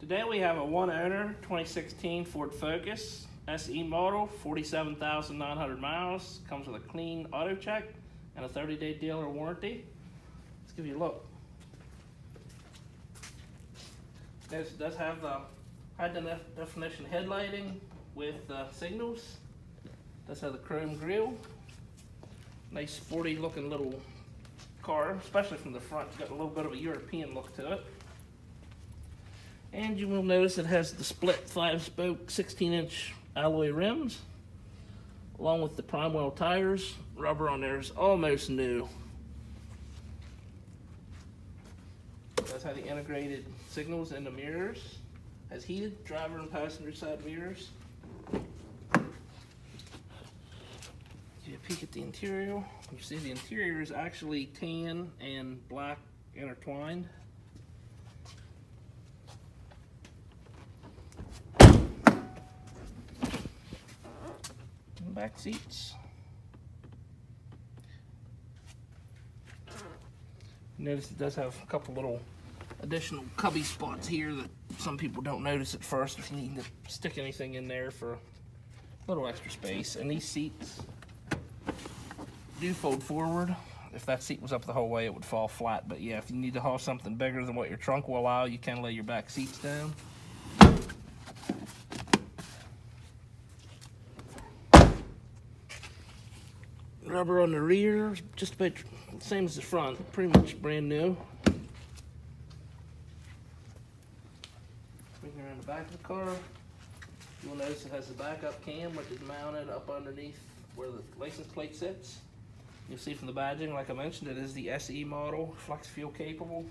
Today we have a one owner 2016 Ford Focus SE model, 47,900 miles. Comes with a clean AutoCheck and a 30-day dealer warranty. Let's give you a look. This does have the high definition headlighting with signals. Does have the chrome grille. Nice sporty looking little car, especially from the front. It's got a little bit of a European look to it. And you will notice it has the split 5-spoke 16-inch alloy rims, along with the prime wheel tires. Rubber on there is almost new. That's how the integrated signals in the mirrors. Has heated driver and passenger side mirrors. Give you a peek at the interior. You see the interior is actually tan and black intertwined. Back seats. Notice it does have a couple little additional cubby spots here that some people don't notice at first if you need to stick anything in there for a little extra space. And these seats do fold forward. If that seat was up the whole way, it would fall flat. But yeah, if you need to haul something bigger than what your trunk will allow, you can lay your back seats down. Rubber on the rear, just about the same as the front, pretty much brand new. Bring around the back of the car. You'll notice it has the backup cam, which is mounted up underneath where the license plate sits. You'll see from the badging, like I mentioned, it is the SE model, flex fuel capable.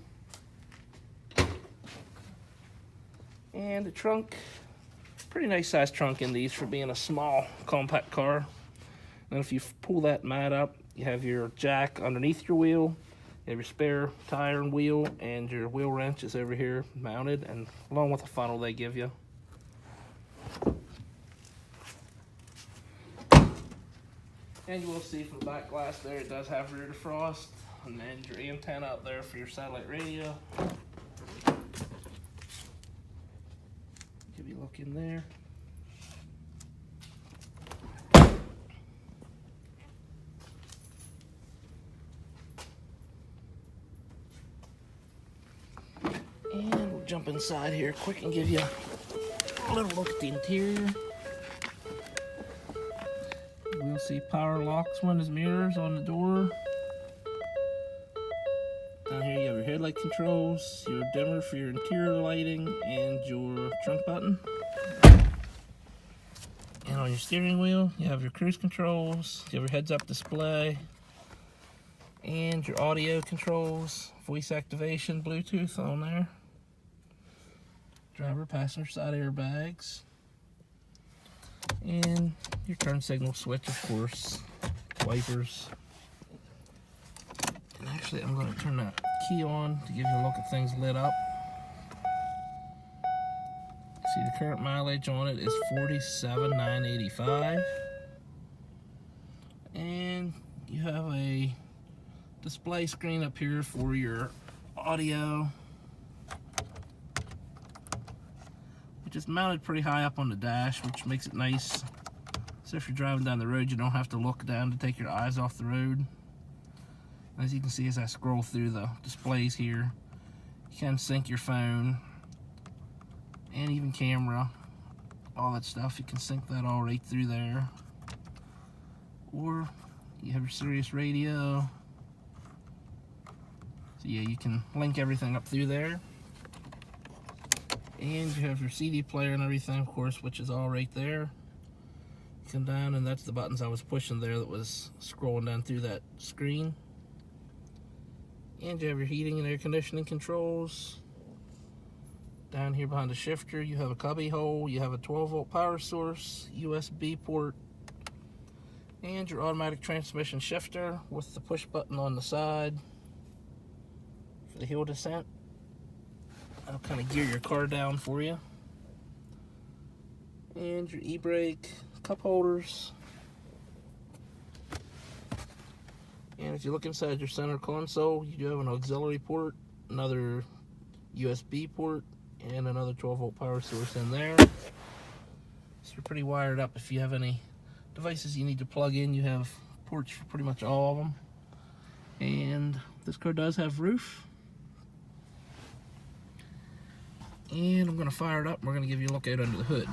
And the trunk, pretty nice sized trunk in these for being a small compact car. And if you pull that mat up, you have your jack underneath your wheel, you have your spare tire and wheel, and your wheel wrench is over here mounted, and along with the funnel they give you. And you will see from the back glass there, it does have rear defrost, and then your antenna up there for your satellite radio. Give you a look in there. And we'll jump inside here quick and give you a little look at the interior. We'll see power locks, windows, mirrors on the door. Down here you have your headlight controls, your dimmer for your interior lighting, and your trunk button. And on your steering wheel, you have your cruise controls, you have your heads-up display, and your audio controls, voice activation, Bluetooth on there. Driver, passenger side airbags. And your turn signal switch, of course. Wipers. And actually, I'm going to turn that key on to give you a look at things lit up. See, the current mileage on it is 47,985. And you have a display screen up here for your audio, which is mounted pretty high up on the dash, which makes it nice. So if you're driving down the road, you don't have to look down to take your eyes off the road. As you can see, as I scroll through the displays here, you can sync your phone and even camera, all that stuff. You can sync that all right through there. Or you have your Sirius radio. So yeah, you can link everything up through there. And you have your CD player and everything, of course, which is all right there. You come down, and that's the buttons I was pushing there that was scrolling down through that screen. And you have your heating and air conditioning controls. Down here behind the shifter, you have a cubby hole, you have a 12-volt power source, USB port, and your automatic transmission shifter with the push button on the side for the hill descent. I'll kind of gear your car down for you. And your e-brake, cup holders. And if you look inside your center console, you do have an auxiliary port, another USB port, and another 12-volt power source in there. So you're pretty wired up. If you have any devices you need to plug in, you have ports for pretty much all of them. And this car does have roof. And I'm going to fire it up and we're going to give you a look out under the hood.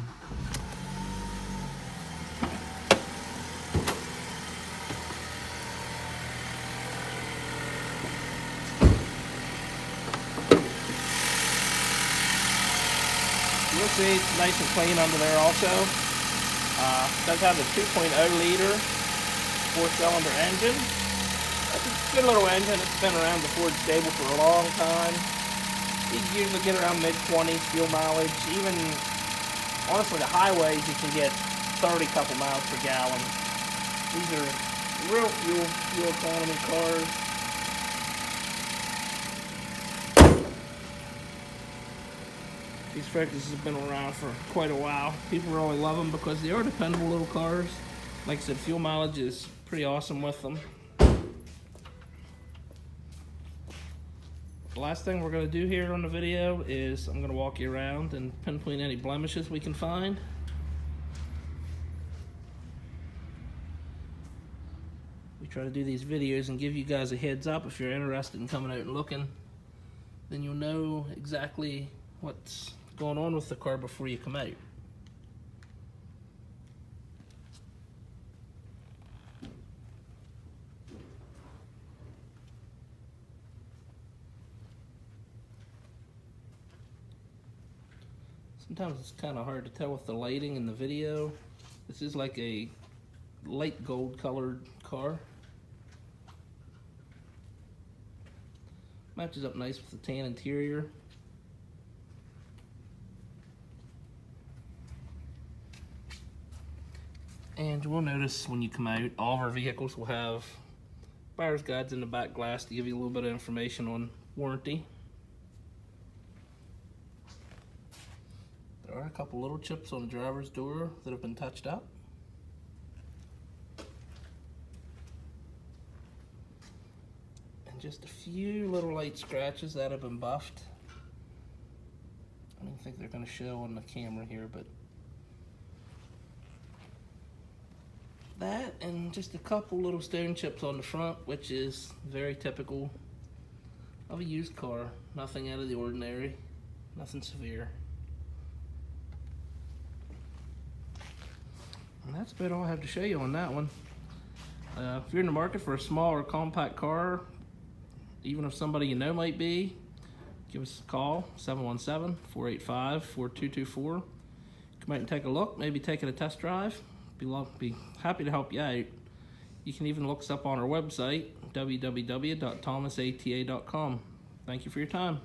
You'll see it's nice and clean under there also. It does have a 2.0 liter 4-cylinder engine. It's a good little engine. It's been around the Ford stable for a long time. You usually get around mid-20s fuel mileage. Even, honestly, the highways you can get 30 couple miles per gallon. These are real fuel economy cars. These Focus have been around for quite a while. People really love them because they are dependable little cars. Like I said, fuel mileage is pretty awesome with them. The last thing we're going to do here on the video is I'm going to walk you around and pinpoint any blemishes we can find. We try to do these videos and give you guys a heads up. If you're interested in coming out and looking, then you'll know exactly what's going on with the car before you come out. Sometimes it's kind of hard to tell with the lighting in the video. This is like a light gold colored car. Matches up nice with the tan interior. And you will notice when you come out, all of our vehicles will have buyer's guides in the back glass to give you a little bit of information on warranty. There are a couple little chips on the driver's door that have been touched up. And just a few little light scratches that have been buffed. I don't think they're going to show on the camera here, but that and just a couple little stone chips on the front, which is very typical of a used car. Nothing out of the ordinary, nothing severe. And that's about all I have to show you on that one. If you're in the market for a small or compact car, even if somebody you know might be, give us a call, 717-485-4224. Come out and take a look, maybe take it a test drive. Be happy to help you out. You can even look us up on our website, www.thomasata.com. Thank you for your time.